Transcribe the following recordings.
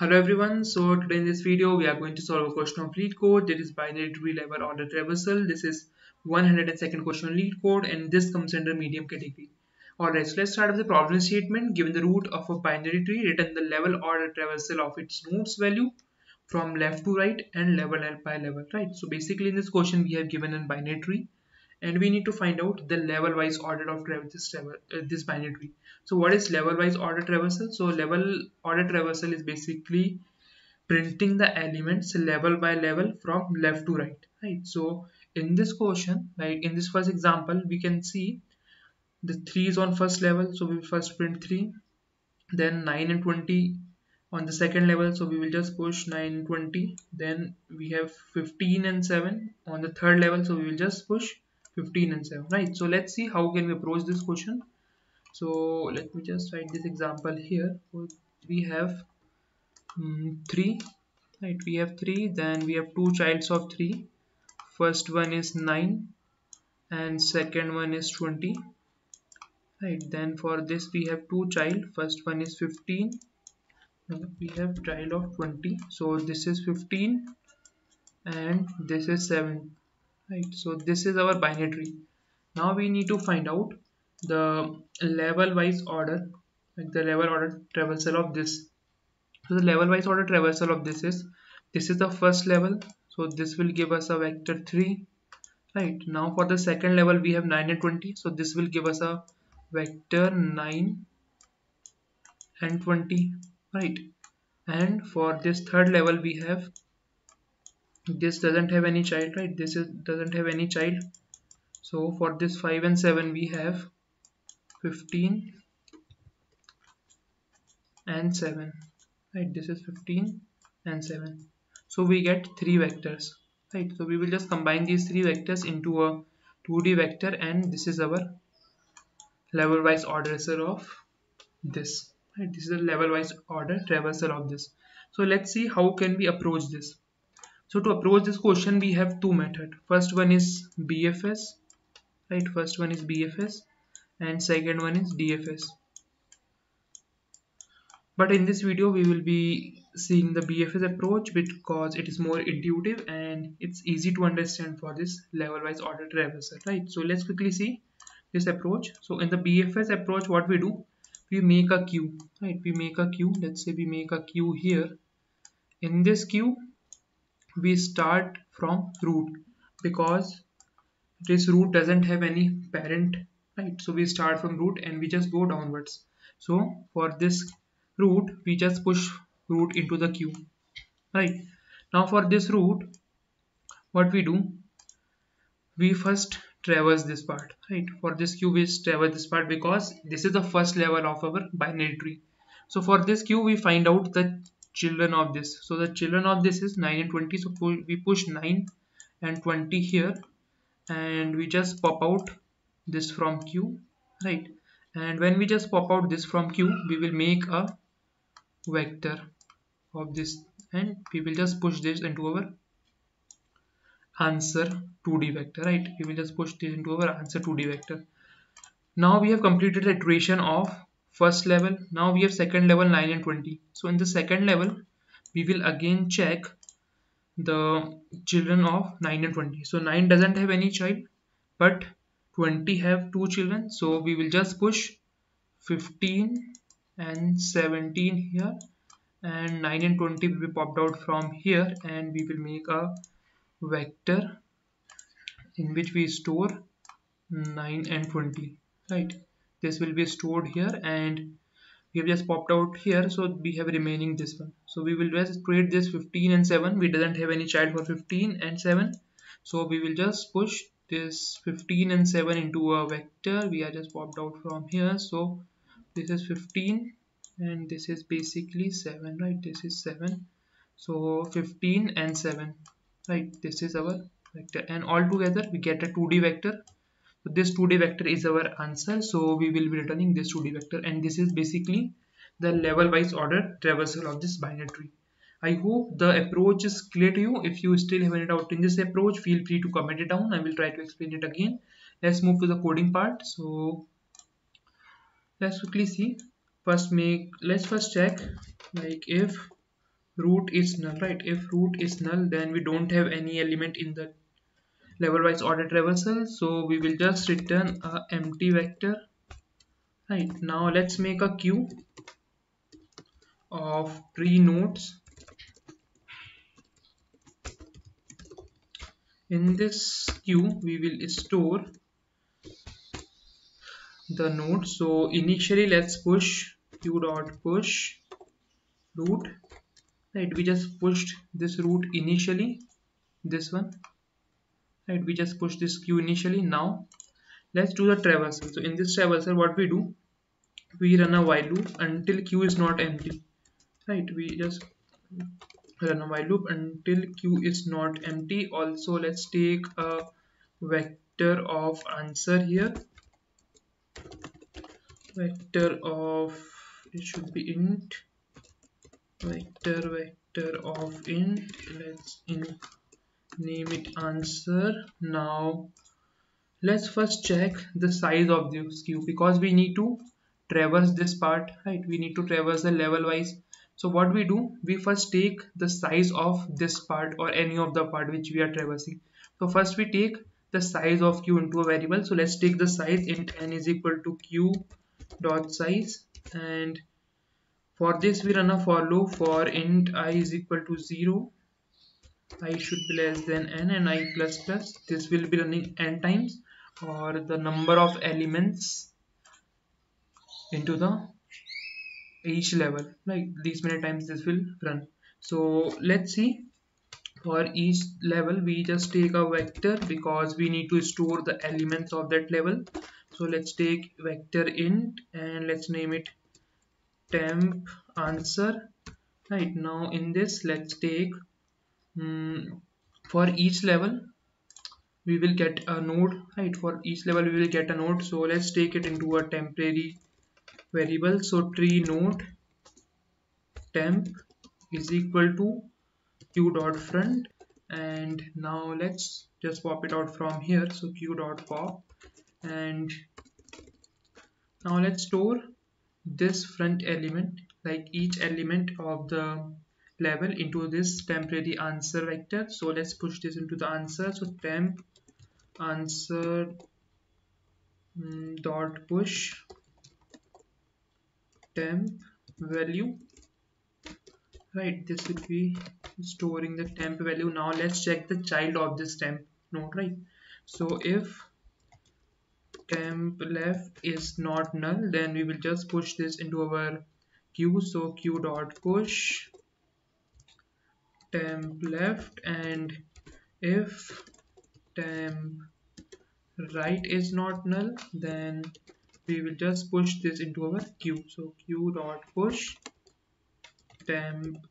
Hello everyone, so today in this video we are going to solve a question of LeetCode, that is binary tree level order traversal. This is 102nd question on LeetCode and this comes under medium category. Alright, so let's start with the problem statement. Given the root of a binary tree, return the level order traversal of its nodes value from left to right and level by level, right? So basically in this question we have given a binary tree and we need to find out the level wise order of this binary tree. So what is level wise order traversal? So level order traversal is basically printing the elements level by level from left to right? So in this question, like in this first example, we can see the 3 is on first level, so we will first print 3, then 9 and 20 on the second level, so we will just push 9 and 20. Then we have 15 and 7 on the third level, so we will just push 15 and 7, right? So let's see how can we approach this question. So let me just write this example here. We have 3, right? We have 3, then we have two childs of 3. First one is 9 and second one is 20, right? Then for this we have two child. First one is 15, we have child of 20, so this is 15 and this is 7, right? So this is our binary tree. Now we need to find out the level wise order, like the level order traversal of this. So the level wise order traversal of this is the first level, so this will give us a vector 3, right? Now for the second level we have 9 and 20, so this will give us a vector 9 and 20, right? And for this third level we have, this doesn't have any child, right? Doesn't have any child, so for this 5 and 7 we have 15 and 7, right? This is 15 and 7, so we get 3 vectors, right? So we will just combine these 3 vectors into a 2D vector and this is our level wise order of this, right? This is a level wise order traversal of this. So let's see how can we approach this. So to approach this question we have two methods. First one is BFS, right? First one is BFS and second one is DFS. But in this video we will be seeing the BFS approach because it is more intuitive and it's easy to understand for this level wise order traversal, right? So let's quickly see this approach. So in the BFS approach, what we do, we make a queue, right? We make a queue. Let's say we make a queue here. In this queue we start from root because this root doesn't have any parent, right? So we start from root and we just go downwards. So for this root we just push root into the queue, right? Now for this root, what we do, we first traverse this part, right? For this queue we traverse this part because this is the first level of our binary tree. So for this queue we find out the children of this. So the children of this is 9 and 20, so we push 9 and 20 here and we just pop out this from queue, right? And when we just pop out this from queue, we will make a vector of this and we will just push this into our answer 2D vector, right? We will just push this into our answer 2D vector. Now we have completed the iteration of first level. Now we have second level 9 and 20. So in the second level we will again check the children of 9 and 20. So 9 doesn't have any child but 20 have two children, so we will just push 15 and 17 here and 9 and 20 will be popped out from here and we will make a vector in which we store 9 and 20, right? This will be stored here and we have just popped out here, so we have remaining this one. So we will just create this 15 and 7. We doesn't have any child for 15 and 7, so we will just push this 15 and 7 into a vector. We are just popped out from here, so this is 15 and this is basically 7, right? This is 7, so 15 and 7, right? This is our vector and all together we get a 2D vector. So this 2D vector is our answer, so we will be returning this 2D vector and this is basically the level wise order traversal of this binary tree. I hope the approach is clear to you. If you still have any doubt in this approach, feel free to comment it down. I will try to explain it again. Let's move to the coding part. So let's quickly see. Let's first check, like if root is null, right? If root is null, then we don't have any element in the level wise order traversal, so we will just return a empty vector. Right, now let's make a queue of tree nodes. In this queue we will store the node. So initially let's push queue dot push root. Right, we just pushed this root initially, this one. Right, we just pushed this queue initially. Now let's do the traversal. So in this traversal, what we do, we run a while loop until queue is not empty. Right, we just run a while loop until queue is not empty. Also, let's take a vector of answer here. Vector of, it should be int, vector of int. Let's name it answer. Now let's first check the size of this queue, because we need to traverse this part, right? We need to traverse the level wise. So what we do, we first take the size of this part or any of the part which we are traversing. So first we take the size of queue into a variable. So let's take the size, int n is equal to queue dot size, and for this we run a for loop for int I is equal to 0, I should be less than n, and I plus plus. This will be running n times, or the number of elements into the each level, like these many times this will run. So let's see, for each level we just take a vector because we need to store the elements of that level. So let's take vector int and let's name it temp answer. Right, now in this let's take for each level we will get a node, right? For each level we will get a node. So let's take it into a temporary variable. So tree node temp is equal to queue dot front, and now let's just pop it out from here. So queue dot pop, and now let's store this front element, like each element of the level, into this temporary answer vector. So let's push this into the answer. So temp answer dot push temp value, right? This will be storing the temp value. Now let's check the child of this temp node, right? So if temp left is not null, then we will just push this into our queue. So queue dot push temp left, and if temp right is not null, then we will just push this into our queue. So queue dot push temp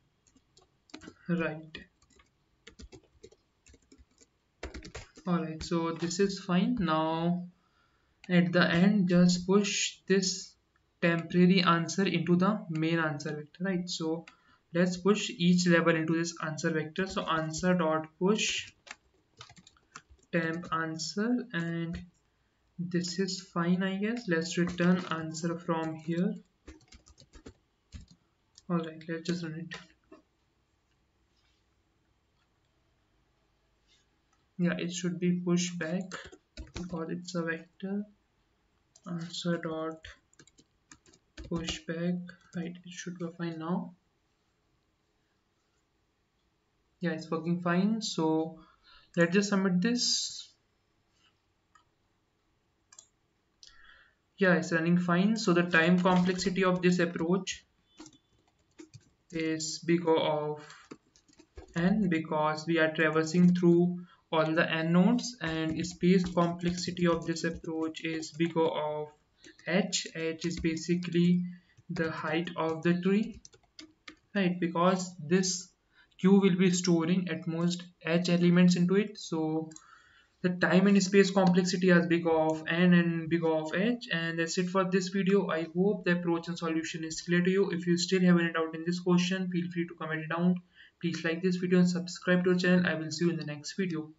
right. Alright, so this is fine. Now at the end, just push this temporary answer into the main answer vector, right? So let's push each level into this answer vector. So answer dot push temp answer, and this is fine, I guess. Let's return answer from here. Alright, let's just run it. Yeah, it should be pushed back because it's a vector. Answer dot push back, right? It should be fine now. Yeah, it's working fine. So let's just submit this. Yeah, it's running fine. So the time complexity of this approach is big O of n, because we are traversing through all the n nodes, and space complexity of this approach is big O of h. H is basically the height of the tree, right? Because this queue will be storing at most h elements into it. So the time and space complexity is big O of n and big O of h. And that's it for this video. I hope the approach and solution is clear to you. If you still have any doubt in this question, feel free to comment it down. Please like this video and subscribe to our channel. I will see you in the next video.